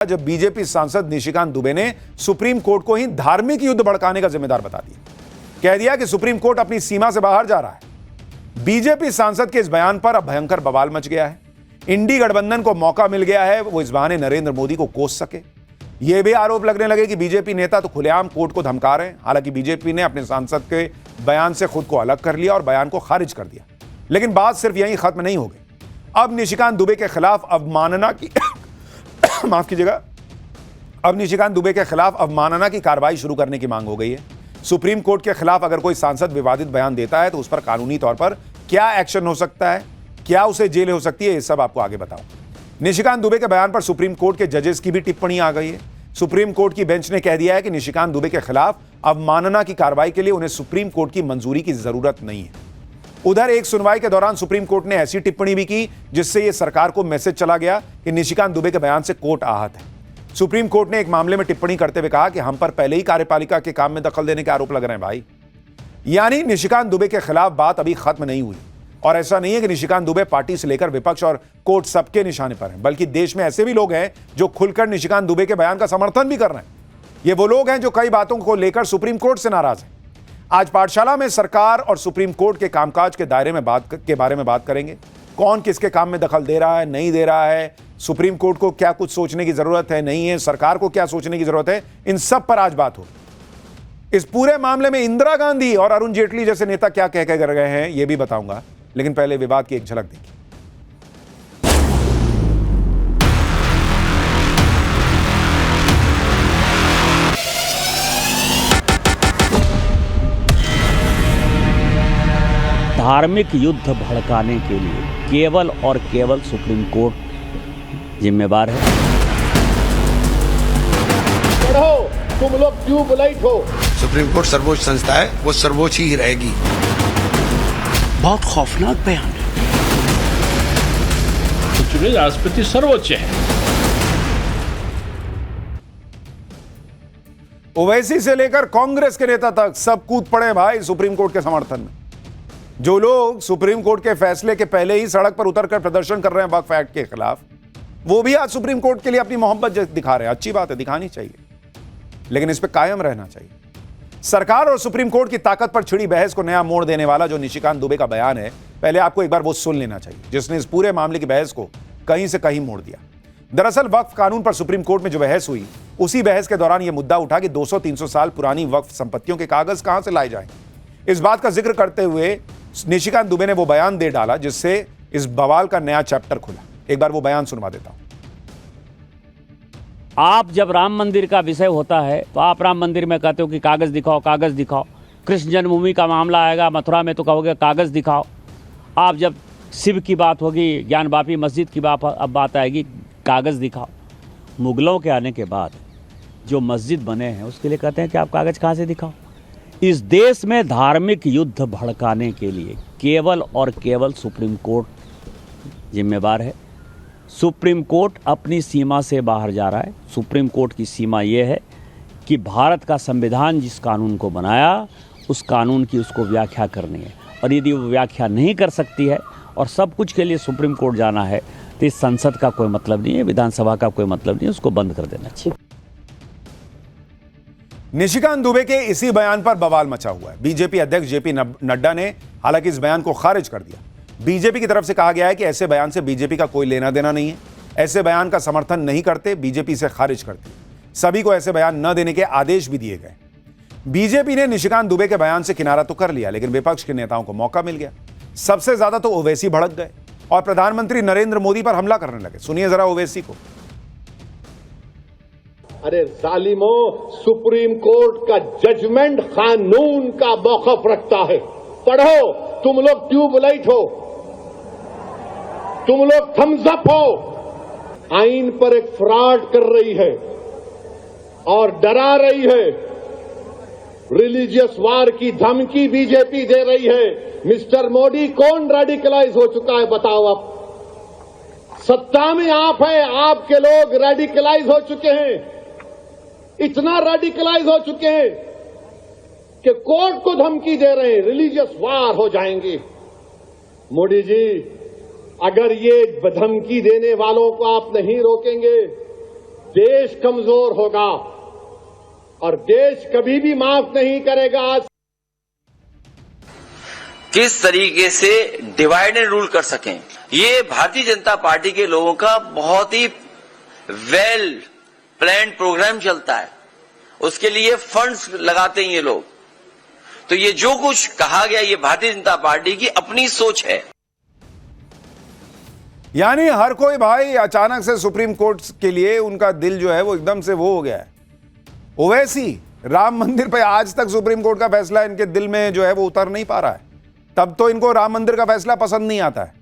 जब बीजेपी सांसद निशिकांत दुबे ने सुप्रीम कोर्ट को ही धार्मिक युद्ध भड़काने का जिम्मेदार बता दिया। कह दिया कि सुप्रीम कोर्ट अपनी सीमा से बाहर जा रहा है। बीजेपी सांसद के इस बयान पर अब भयंकर बवाल मच गया है। इंडी गठबंधन को मौका मिल गया है वो इस बहाने नरेंद्र मोदी को कोस सके। यह भी आरोप लगने लगे कि बीजेपी नेता तो खुलेआम कोर्ट को धमका रहे हैं। हालांकि बीजेपी ने अपने सांसद के बयान से खुद को अलग कर लिया और बयान को खारिज कर दिया। लेकिन बात सिर्फ यहीं खत्म नहीं हो गई। अब निशिकांत दुबे के खिलाफ अवमानना की माफ कीजिएगा, अब निशिकांत दुबे के खिलाफ अवमानना की कार्रवाई शुरू करने की मांग हो गई है। सुप्रीम कोर्ट के खिलाफ अगर कोई सांसद विवादित बयान देता है तो उस पर कानूनी तौर पर क्या एक्शन हो सकता है, क्या उसे जेल हो सकती है, ये सब आपको आगे बताऊं। निशिकांत दुबे के बयान पर सुप्रीम कोर्ट के जजेस की भी टिप्पणी आ गई है। सुप्रीम कोर्ट की बेंच ने कह दिया है कि निशिकांत दुबे के खिलाफ अवमानना की कार्रवाई के लिए उन्हें सुप्रीम कोर्ट की मंजूरी की जरूरत नहीं है। उधर एक सुनवाई के दौरान सुप्रीम कोर्ट ने ऐसी टिप्पणी भी की जिससे यह सरकार को मैसेज चला गया कि निशिकांत दुबे के बयान से कोर्ट आहत है। सुप्रीम कोर्ट ने एक मामले में टिप्पणी करते हुए कहा कि हम पर पहले ही कार्यपालिका के काम में दखल देने के आरोप लग रहे हैं भाई। यानी निशिकांत दुबे के खिलाफ बात अभी खत्म नहीं हुई। और ऐसा नहीं है कि निशिकांत दुबे पार्टी से लेकर विपक्ष और कोर्ट सबके निशाने पर हैं, बल्कि देश में ऐसे भी लोग हैं जो खुलकर निशिकांत दुबे के बयान का समर्थन भी कर रहे हैं। ये वो लोग हैं जो कई बातों को लेकर सुप्रीम कोर्ट से नाराज हैं। आज पाठशाला में सरकार और सुप्रीम कोर्ट के कामकाज के दायरे में बारे में बात करेंगे। कौन किसके काम में दखल दे रहा है, नहीं दे रहा है, सुप्रीम कोर्ट को क्या कुछ सोचने की जरूरत है, नहीं है, सरकार को क्या सोचने की जरूरत है, इन सब पर आज बात होगी। इस पूरे मामले में इंदिरा गांधी और अरुण जेटली जैसे नेता क्या कह कर गए हैं यह भी बताऊंगा, लेकिन पहले विवाद की एक झलक देखिए। धार्मिक युद्ध भड़काने के लिए केवल और केवल सुप्रीम कोर्ट जिम्मेवार है। पढ़ो, तुम लोग ट्यूबलाइट हो। सुप्रीम कोर्ट सर्वोच्च संस्था है, वो सर्वोच्च ही रहेगी। बहुत खौफनाक बयान है। तो चुनाव राष्ट्रपति सर्वोच्च है। ओवैसी से लेकर कांग्रेस के नेता तक सब कूद पड़े भाई सुप्रीम कोर्ट के समर्थन में। जो लोग सुप्रीम कोर्ट के फैसले के पहले ही सड़क पर उतरकर प्रदर्शन कर रहे हैं वक्फ एक्ट के खिलाफ, वो भी आज सुप्रीम कोर्ट के लिए अपनी मोहब्बत दिखा रहे हैं। अच्छी बात है, दिखानी चाहिए, लेकिन इस पे कायम रहना चाहिए। सरकार और सुप्रीम कोर्ट की ताकत पर छिड़ी बहस को नया मोड़ देने वाला जो निशिकांत दुबे का बयान है, पहले आपको एक बार वो सुन लेना चाहिए, जिसने इस पूरे मामले की बहस को कहीं से कहीं मोड़ दिया। दरअसल वक्फ कानून पर सुप्रीम कोर्ट में जो बहस हुई, उसी बहस के दौरान यह मुद्दा उठा कि 200-300 साल पुरानी वक्फ संपत्तियों के कागज कहां से लाए जाएं। इस बात का जिक्र करते हुए निशिकांत दुबे ने वो बयान दे डाला जिससे इस बवाल का नया चैप्टर खुला। एक बार वो बयान सुनवा देता हूं। आप जब राम मंदिर का विषय होता है तो आप राम मंदिर में कहते हो कि कागज दिखाओ, कागज दिखाओ। कृष्ण जन्मभूमि का मामला आएगा मथुरा में तो कहोगे कागज दिखाओ। आप जब शिव की बात होगी, ज्ञानवापी मस्जिद की बात आएगी, कागज दिखाओ। मुगलों के आने के बाद जो मस्जिद बने हैं उसके लिए कहते हैं कि आप कागज कहाँ से दिखाओ। इस देश में धार्मिक युद्ध भड़काने के लिए केवल और केवल सुप्रीम कोर्ट जिम्मेवार है। सुप्रीम कोर्ट अपनी सीमा से बाहर जा रहा है। सुप्रीम कोर्ट की सीमा ये है कि भारत का संविधान जिस कानून को बनाया उस कानून की उसको व्याख्या करनी है, और यदि वो व्याख्या नहीं कर सकती है और सब कुछ के लिए सुप्रीम कोर्ट जाना है तो इस संसद का कोई मतलब नहीं है, विधानसभा का कोई मतलब नहीं है, उसको बंद कर देना चाहिए। निशिकांत दुबे के इसी बयान पर बवाल मचा हुआ है। बीजेपी अध्यक्ष जेपी नड्डा ने हालांकि इस बयान को खारिज कर दिया। बीजेपी की तरफ से कहा गया है कि ऐसे बयान से बीजेपी का कोई लेना देना नहीं है, ऐसे बयान का समर्थन नहीं करते, बीजेपी से खारिज करती। सभी को ऐसे बयान न देने के आदेश भी दिए गए। बीजेपी ने निशिकांत दुबे के बयान से किनारा तो कर लिया, लेकिन विपक्ष के नेताओं को मौका मिल गया। सबसे ज्यादा तो ओवैसी भड़क गए और प्रधानमंत्री नरेंद्र मोदी पर हमला करने लगे। सुनिए जरा ओवैसी को। अरे जालिमो, सुप्रीम कोर्ट का जजमेंट कानून का मौकफ रखता है। पढ़ो, तुम लोग ट्यूबलाइट हो, तुम लोग थम्स अप हो। आइन पर एक फ्रॉड कर रही है और डरा रही है। रिलीजियस वार की धमकी बीजेपी दे रही है। मिस्टर मोदी, कौन रेडिकलाइज हो चुका है बताओ आप? सत्ता में आप हैं, आपके लोग रेडिकलाइज हो चुके हैं। इतना रेडिकलाइज हो चुके हैं कि कोर्ट को धमकी दे रहे हैं, रिलीजियस वार हो जाएंगे। मोदी जी, अगर ये धमकी देने वालों को आप नहीं रोकेंगे देश कमजोर होगा और देश कभी भी माफ नहीं करेगा। किस तरीके से डिवाइड एंड रूल कर सकें, ये भारतीय जनता पार्टी के लोगों का बहुत ही वेल प्लान्ड प्रोग्राम चलता है। उसके लिए फंड्स लगाते हैं ये लोग। तो ये जो कुछ कहा गया, ये भारतीय जनता पार्टी की अपनी सोच है। यानी हर कोई भाई अचानक से सुप्रीम कोर्ट के लिए उनका दिल जो है वो एकदम से वो हो गया है। ओवैसी राम मंदिर पे आज तक सुप्रीम कोर्ट का फैसला इनके दिल में जो है वो उतर नहीं पा रहा है। तब तो इनको राम मंदिर का फैसला पसंद नहीं आता है।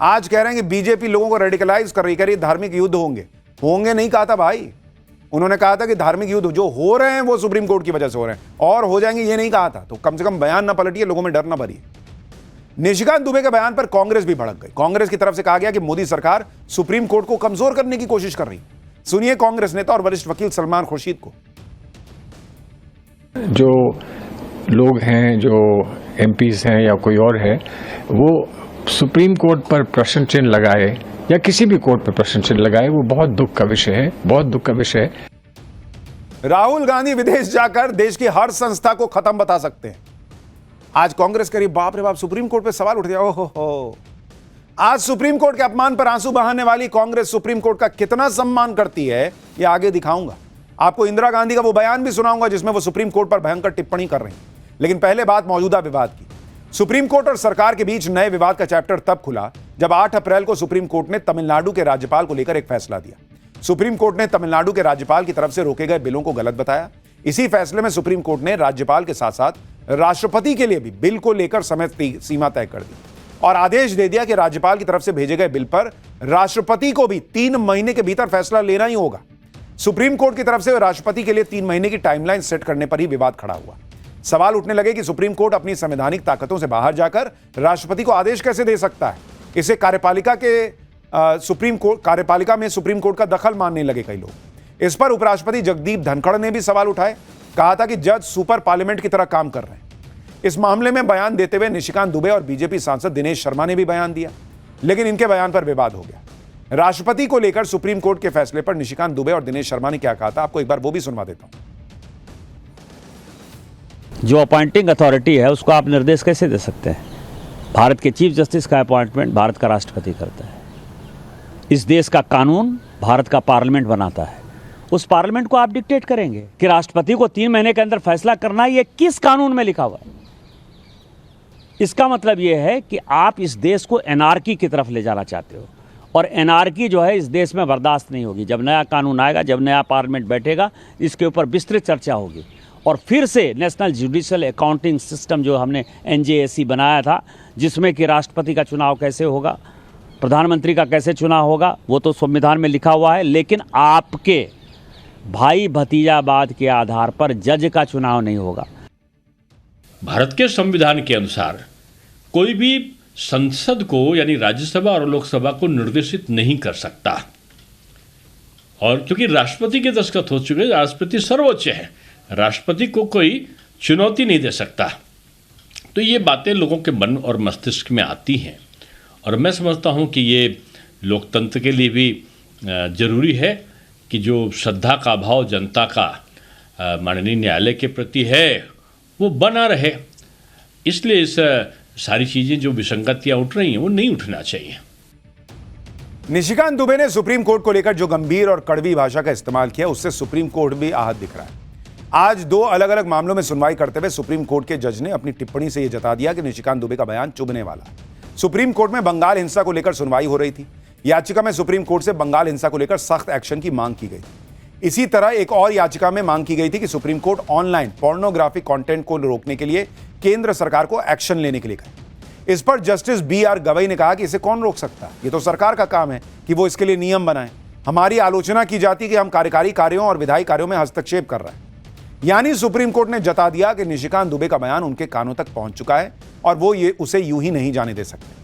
आज कह रहे हैं कि बीजेपी लोगों को रेडिकलाइज कर रही, धार्मिक युद्ध होंगे नहीं कहा था भाई। उन्होंने कहा था कि धार्मिक युद्ध जो हो रहे हैं वो सुप्रीम कोर्ट की वजह से हो रहे हैं और हो जाएंगे, ये नहीं कहा था। तो कम से कम बयान ना पलटिए, लोगों में डर ना भरिए। निशिकांत दुबे के बयान पर कांग्रेस भी भड़क गई। कांग्रेस की तरफ से कहा गया कि मोदी सरकार सुप्रीम कोर्ट को कमजोर करने की कोशिश कर रही। सुनिए कांग्रेस नेता और वरिष्ठ वकील सलमान खुर्शीद को। जो लोग हैं, जो एमपीज हैं या कोई और है, वो सुप्रीम कोर्ट पर प्रश्न चिन्ह लगाए या किसी भी कोर्ट पर प्रश्न चिन्ह लगाए, वो बहुत दुख का विषय है, बहुत दुख का विषय है। राहुल गांधी विदेश जाकर देश की हर संस्था को खत्म बता सकते हैं। आज कांग्रेस करी बाप रे बाप, सुप्रीम कोर्ट पे सवाल उठ गया। ओहो, आज सुप्रीम कोर्ट के अपमान पर आंसू बहाने वाली कांग्रेस सुप्रीम कोर्ट का कितना सम्मान करती है ये आगे दिखाऊंगा। आपको इंदिरा गांधी का वो बयान भी सुनाऊंगा जिसमें वो सुप्रीम कोर्ट पर भयंकर टिप्पणी कर रही हैं। लेकिन पहले बात मौजूदा विवाद की। सुप्रीम कोर्ट और सरकार के बीच नए विवाद का चैप्टर तब खुला जब 8 अप्रैल को सुप्रीम कोर्ट ने तमिलनाडु के राज्यपाल को लेकर एक फैसला दिया। सुप्रीम कोर्ट ने तमिलनाडु के राज्यपाल की तरफ से रोके गए बिलों को गलत बताया। इसी फैसले में सुप्रीम कोर्ट ने राज्यपाल के साथ साथ राष्ट्रपति के लिए भी बिल को लेकर समय सीमा तय कर दी और आदेश दे दिया कि राज्यपाल की तरफ से भेजे गए बिल पर राष्ट्रपति को भी 3 महीने के भीतर फैसला लेना ही होगा। सुप्रीम कोर्ट की तरफ से राष्ट्रपति के लिए 3 महीने की टाइमलाइन सेट करने पर ही विवाद खड़ा हुआ। सवाल उठने लगे कि सुप्रीम कोर्ट अपनी संवैधानिक ताकतों से बाहर जाकर राष्ट्रपति को आदेश कैसे दे सकता है। इसे कार्यपालिका में सुप्रीम कोर्ट का दखल मानने लगे कई लोग। इस पर उपराष्ट्रपति जगदीप धनखड़ ने भी सवाल उठाए, कहा था कि जज सुपर पार्लियामेंट की तरह काम कर रहे हैं। इस मामले में बयान देते हुए निशिकांत दुबे और बीजेपी सांसद दिनेश शर्मा ने भी बयान दिया, लेकिन इनके बयान पर विवाद हो गया। राष्ट्रपति को लेकर सुप्रीम कोर्ट के फैसले पर निशिकांत दुबे और दिनेश शर्मा ने क्या कहा था, आपको एक बार वो भी सुनवा देता हूं। जो अपॉइंटिंग अथॉरिटी है उसको आप निर्देश कैसे दे सकते हैं? भारत के चीफ जस्टिस का अपॉइंटमेंट भारत का राष्ट्रपति करता है। इस देश का कानून भारत का पार्लियामेंट बनाता है। उस पार्लियामेंट को आप डिक्टेट करेंगे कि राष्ट्रपति को 3 महीने के अंदर फैसला करना है? ये किस कानून में लिखा हुआ है? इसका मतलब ये है कि आप इस देश को एनार्की की तरफ ले जाना चाहते हो और एनार्की जो है इस देश में बर्दाश्त नहीं होगी। जब नया कानून आएगा, जब नया पार्लियामेंट बैठेगा, इसके ऊपर विस्तृत चर्चा होगी और फिर से नेशनल जुडिशियल अकाउंटिंग सिस्टम जो हमने NJAC बनाया था, जिसमें कि राष्ट्रपति का चुनाव कैसे होगा, प्रधानमंत्री का कैसे चुनाव होगा, वो तो संविधान में लिखा हुआ है। लेकिन आपके भाई भतीजावाद के आधार पर जज का चुनाव नहीं होगा। भारत के संविधान के अनुसार कोई भी संसद को यानी राज्यसभा और लोकसभा को निर्देशित नहीं कर सकता और क्योंकि राष्ट्रपति के दस्तखत हो चुके, राष्ट्रपति सर्वोच्च है, राष्ट्रपति को कोई चुनौती नहीं दे सकता। तो ये बातें लोगों के मन और मस्तिष्क में आती हैं और मैं समझता हूँ कि ये लोकतंत्र के लिए भी जरूरी है कि जो श्रद्धा का भाव जनता का माननीय न्यायालय के प्रति है वो बना रहे। इसलिए इस सारी चीज़ें जो विसंगतियाँ उठ रही हैं वो नहीं उठना चाहिए। निशिकांत दुबे ने सुप्रीम कोर्ट को लेकर जो गंभीर और कड़वी भाषा का इस्तेमाल किया, उससे सुप्रीम कोर्ट भी आहत दिख रहा है। आज 2 अलग अलग मामलों में सुनवाई करते हुए सुप्रीम कोर्ट के जज ने अपनी टिप्पणी से यह जता दिया कि निशिकांत दुबे का बयान चुभने वाला है। सुप्रीम कोर्ट में बंगाल हिंसा को लेकर सुनवाई हो रही थी। याचिका में सुप्रीम कोर्ट से बंगाल हिंसा को लेकर सख्त एक्शन की मांग की गई थी। इसी तरह एक और याचिका में मांग की गई थी कि supreme court online pornographic content को रोकने के लिए केंद्र सरकार को एक्शन लेने के लिए कहे। इस पर जस्टिस BR गवई ने कहा कि इसे कौन रोक सकता है, ये तो सरकार का काम है कि वो इसके लिए नियम बनाए। हमारी आलोचना की जाती है कि हम कार्यकारी कार्यों और विधायी कार्यों में हस्तक्षेप कर रहे हैं। यानी सुप्रीम कोर्ट ने जता दिया कि निशिकांत दुबे का बयान उनके कानों तक पहुंच चुका है और वो उसे यूं ही नहीं जाने दे सकते।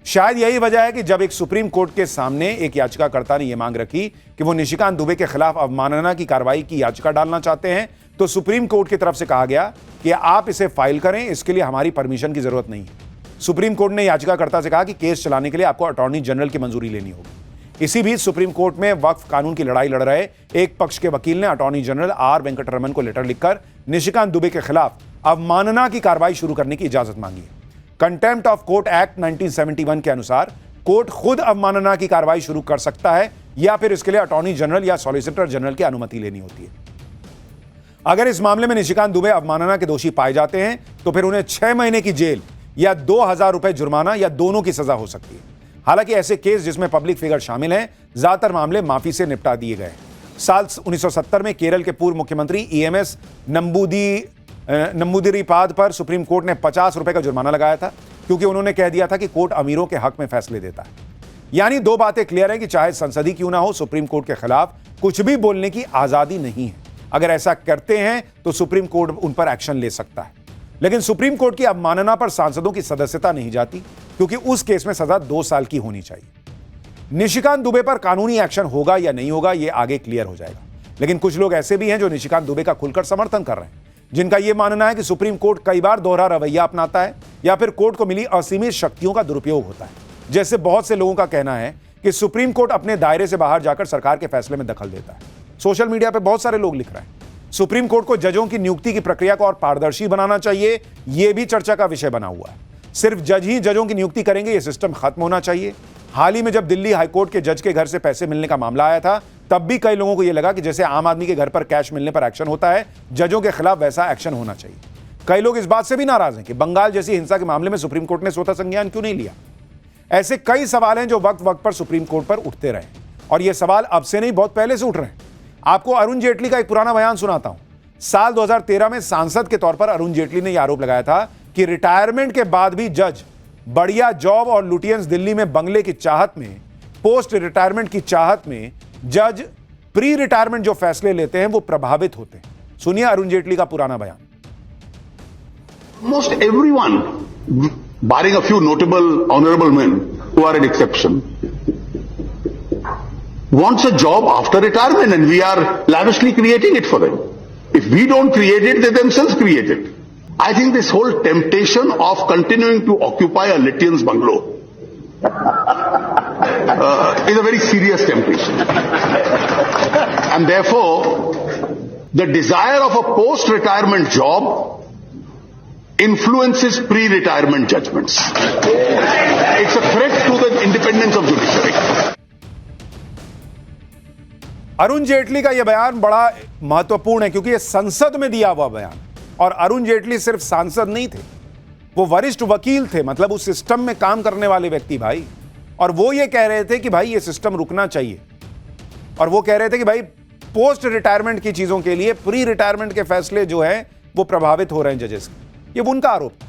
शायद यही वजह है कि जब एक सुप्रीम कोर्ट के सामने एक याचिकाकर्ता ने यह मांग रखी कि वो निशिकांत दुबे के खिलाफ अवमानना की कार्रवाई की याचिका डालना चाहते हैं, तो सुप्रीम कोर्ट की तरफ से कहा गया कि आप इसे फाइल करें, इसके लिए हमारी परमिशन की जरूरत नहीं है। सुप्रीम कोर्ट ने याचिकाकर्ता से कहा कि केस चलाने के लिए आपको अटॉर्नी जनरल की मंजूरी लेनी होगी। इसी बीच सुप्रीम कोर्ट में वक्फ कानून की लड़ाई लड़ रहे एक पक्ष के वकील ने अटॉर्नी जनरल आर वेंकटरमन को लेटर लिखकर निशिकांत दुबे के खिलाफ अवमानना की कार्रवाई शुरू करने की इजाजत मांगी है। कंटेम्प्ट ऑफ कोर्ट एक्ट 1971 के अनुसार कोर्ट खुद अवमानना की कार्रवाई शुरू कर सकता है या फिर इसके लिए अटॉर्नी जनरल या सॉलिसिटर जनरल की अनुमति लेनी होती है। अगर इस मामले में निशिकांत दुबे अवमानना के दोषी पाए जाते हैं तो फिर उन्हें 6 महीने की जेल या 2000 रुपए जुर्माना या दोनों की सजा हो सकती है। हालांकि ऐसे केस जिसमें पब्लिक फिगर शामिल हैं, ज्यादातर मामले माफी से निपटा दिए गए। साल 1970 में केरल के पूर्व मुख्यमंत्री ईएमएस नंबूदिरीपाद पर सुप्रीम कोर्ट ने 50 रुपए का जुर्माना लगाया था क्योंकि उन्होंने कह दिया था कि कोर्ट अमीरों के हक में फैसले देता है। यानी दो बातें क्लियर है कि चाहे संसद ही क्यों ना हो, सुप्रीम कोर्ट के खिलाफ कुछ भी बोलने की आजादी नहीं है। अगर ऐसा करते हैं तो सुप्रीम कोर्ट उन पर एक्शन ले सकता है। लेकिन सुप्रीम कोर्ट की अवमानना पर सांसदों की सदस्यता नहीं जाती क्योंकि उस केस में सजा 2 साल की होनी चाहिए। निशिकांत दुबे पर कानूनी एक्शन होगा या नहीं होगा यह आगे क्लियर हो जाएगा। लेकिन कुछ लोग ऐसे भी हैं जो निशिकांत दुबे का खुलकर समर्थन कर रहे हैं, जिनका यह मानना है कि सुप्रीम कोर्ट कई बार दोहरा रवैया अपनाता है या फिर कोर्ट को मिली असीमित शक्तियों का दुरुपयोग होता है। जैसे बहुत से लोगों का कहना है कि सुप्रीम कोर्ट अपने दायरे से बाहर जाकर सरकार के फैसले में दखल देता है। सोशल मीडिया पर बहुत सारे लोग लिख रहे हैं सुप्रीम कोर्ट को जजों की नियुक्ति की प्रक्रिया को और पारदर्शी बनाना चाहिए, यह भी चर्चा का विषय बना हुआ है। सिर्फ जज ही जजों की नियुक्ति करेंगे, यह सिस्टम खत्म होना चाहिए। हाल ही में जब दिल्ली हाईकोर्ट के जज के घर से पैसे मिलने का मामला आया था, तब भी कई लोगों को यह लगा कि जैसे आम आदमी के घर पर कैश मिलने पर एक्शन होता है, जजों के खिलाफ वैसा एक्शन होना चाहिए। कई लोग इस बात से भी नाराज हैं कि बंगाल जैसी हिंसा के मामले में सुप्रीम कोर्ट ने स्वतः संज्ञान क्यों नहीं लिया। ऐसे कई सवाल हैं जो वक्त वक्त पर सुप्रीम कोर्ट पर उठते रहे और यह सवाल अब से नहीं, बहुत पहले से उठ रहे हैं। आपको अरुण जेटली का एक पुराना बयान सुनाता हूं। साल 2013 में सांसद के तौर पर अरुण जेटली ने यह आरोप लगाया था कि रिटायरमेंट के बाद भी जज बढ़िया जॉब और लुटियंस दिल्ली में बंगले की चाहत में, पोस्ट रिटायरमेंट की चाहत में जज प्री रिटायरमेंट जो फैसले लेते हैं वो प्रभावित होते हैं। सुनिए अरुण जेटली का पुराना बयान। Almost everyone, barring a few notable honorable men who are an exception, wants a job after retirement and we are lavishly creating it for them. If we don't create it, they themselves create it. I think this whole temptation of continuing to occupy a Lithian's bungalow is a very serious temptation. And therefore, the desire of a post-retirement job influences pre-retirement judgments. It's a threat to the independence of judiciary. Arun Jaitley का यह बयान बड़ा महत्वपूर्ण है क्योंकि यह संसद में दिया हुआ बयान, और अरुण जेटली सिर्फ सांसद नहीं थे, वो वरिष्ठ वकील थे, मतलब उस सिस्टम में काम करने वाले व्यक्ति भाई। और वो ये कह रहे थे कि भाई ये सिस्टम रुकना चाहिए, और वो कह रहे थे कि भाई पोस्ट रिटायरमेंट की चीजों के लिए प्री रिटायरमेंट के फैसले जो है वो प्रभावित हो रहे हैं जजेस के। ये उनका आरोप था।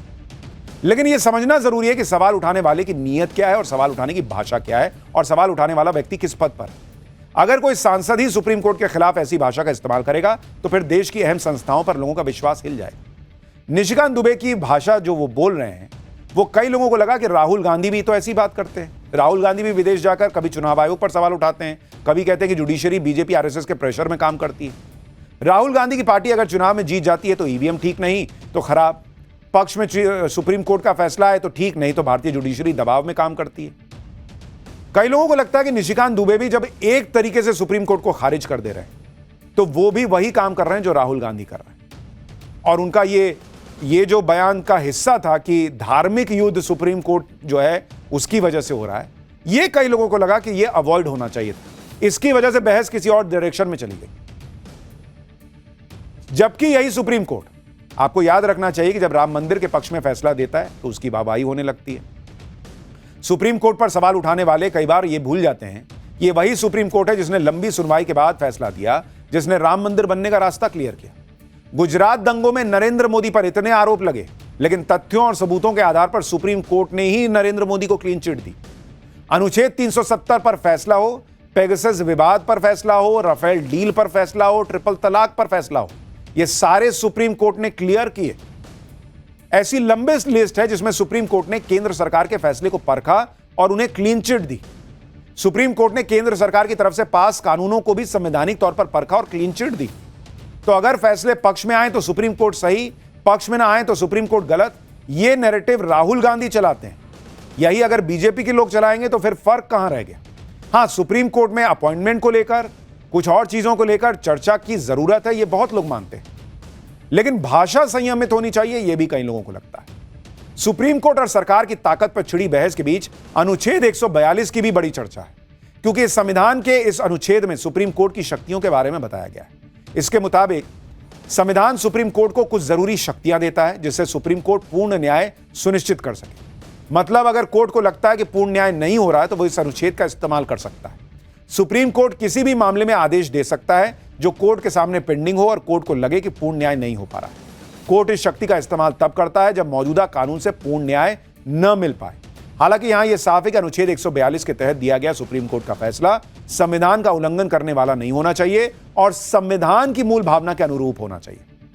लेकिन ये समझना जरूरी है कि सवाल उठाने वाले की नीयत क्या है और सवाल उठाने की भाषा क्या है और सवाल उठाने वाला व्यक्ति किस पद पर है। अगर कोई सांसद ही सुप्रीम कोर्ट के खिलाफ ऐसी भाषा का इस्तेमाल करेगा तो फिर देश की अहम संस्थाओं पर लोगों का विश्वास हिल जाएगा। निशिकांत दुबे की भाषा जो वो बोल रहे हैं, वो कई लोगों को लगा कि राहुल गांधी भी तो ऐसी बात करते हैं। राहुल गांधी भी विदेश जाकर कभी चुनाव आयोग पर सवाल उठाते हैं, कभी कहते हैं कि जुडिशरी बीजेपी आरएसएस के प्रेशर में काम करती है। राहुल गांधी की पार्टी अगर चुनाव में जीत जाती है तो ईवीएम ठीक नहीं तो खराब, पक्ष में सुप्रीम कोर्ट का फैसला है तो ठीक, नहीं तो भारतीय जुडिशरी दबाव में काम करती है। कई लोगों को लगता है कि निशिकांत दुबे भी जब एक तरीके से सुप्रीम कोर्ट को खारिज कर दे रहे हैं तो वो भी वही काम कर रहे हैं जो राहुल गांधी कर रहे हैं। और उनका ये जो बयान का हिस्सा था कि धार्मिक युद्ध सुप्रीम कोर्ट जो है उसकी वजह से हो रहा है, ये कई लोगों को लगा कि ये अवॉइड होना चाहिए था। इसकी वजह से बहस किसी और डायरेक्शन में चली गई, जबकि यही सुप्रीम कोर्ट, आपको याद रखना चाहिए कि जब राम मंदिर के पक्ष में फैसला देता है तो उसकी वाहवाही होने लगती है। सुप्रीम कोर्ट पर सवाल उठाने वाले कई बार ये भूल जाते हैं ये वही सुप्रीम कोर्ट है जिसने लंबी सुनवाई के बाद फैसला दिया, जिसने राम मंदिर बनने का रास्ता क्लियर किया। गुजरात दंगों में नरेंद्र मोदी पर इतने आरोप लगे, लेकिन तथ्यों और सबूतों के आधार पर सुप्रीम कोर्ट ने ही नरेंद्र मोदी को क्लीन चिट दी। अनुच्छेद 370 पर फैसला हो, पेगासस विवाद पर फैसला हो, राफेल डील पर फैसला हो, ट्रिपल तलाक पर फैसला हो, ये सारे सुप्रीम कोर्ट ने क्लियर किए। ऐसी लंबी लिस्ट है जिसमें सुप्रीम कोर्ट ने केंद्र सरकार के फैसले को परखा और उन्हें क्लीन चिट दी। सुप्रीम कोर्ट ने केंद्र सरकार की तरफ से पास कानूनों को भी संवैधानिक तौर पर परखा और क्लीन चिट दी। तो अगर फैसले पक्ष में आए तो सुप्रीम कोर्ट सही, पक्ष में ना आए तो सुप्रीम कोर्ट गलत, ये नैरेटिव राहुल गांधी चलाते हैं। यही अगर बीजेपी के लोग चलाएंगे तो फिर फर्क कहां रह गया। हां, सुप्रीम कोर्ट में अपॉइंटमेंट को लेकर, कुछ और चीजों को लेकर चर्चा की जरूरत है, यह बहुत लोग मानते हैं, लेकिन भाषा संयमित होनी चाहिए, यह भी कई लोगों को लगता है। सुप्रीम कोर्ट और सरकार की ताकत पर छिड़ी बहस के बीच अनुच्छेद 142 की भी बड़ी चर्चा है, क्योंकि इस संविधान के इस अनुच्छेद में सुप्रीम कोर्ट की शक्तियों के बारे में बताया गया है। इसके मुताबिक संविधान सुप्रीम कोर्ट को कुछ जरूरी शक्तियां देता है, जिससे सुप्रीम कोर्ट पूर्ण न्याय सुनिश्चित कर सके। मतलब अगर कोर्ट को लगता है कि पूर्ण न्याय नहीं हो रहा है तो वो इस अनुच्छेद का इस्तेमाल कर सकता है। सुप्रीम कोर्ट किसी भी मामले में आदेश दे सकता है जो कोर्ट के सामने पेंडिंग हो और कोर्ट को लगे कि पूर्ण न्याय नहीं हो पा रहा है। कोर्ट इस शक्ति का इस्तेमाल तब करता है जब मौजूदा कानून से पूर्ण न्याय न मिल पाए। हालांकि यहां यह साफ है कि अनुच्छेद 142 के तहत दिया गया सुप्रीम कोर्ट का फैसला संविधान का उल्लंघन करने वाला नहीं होना चाहिए और संविधान की मूल भावना के अनुरूप होना चाहिए।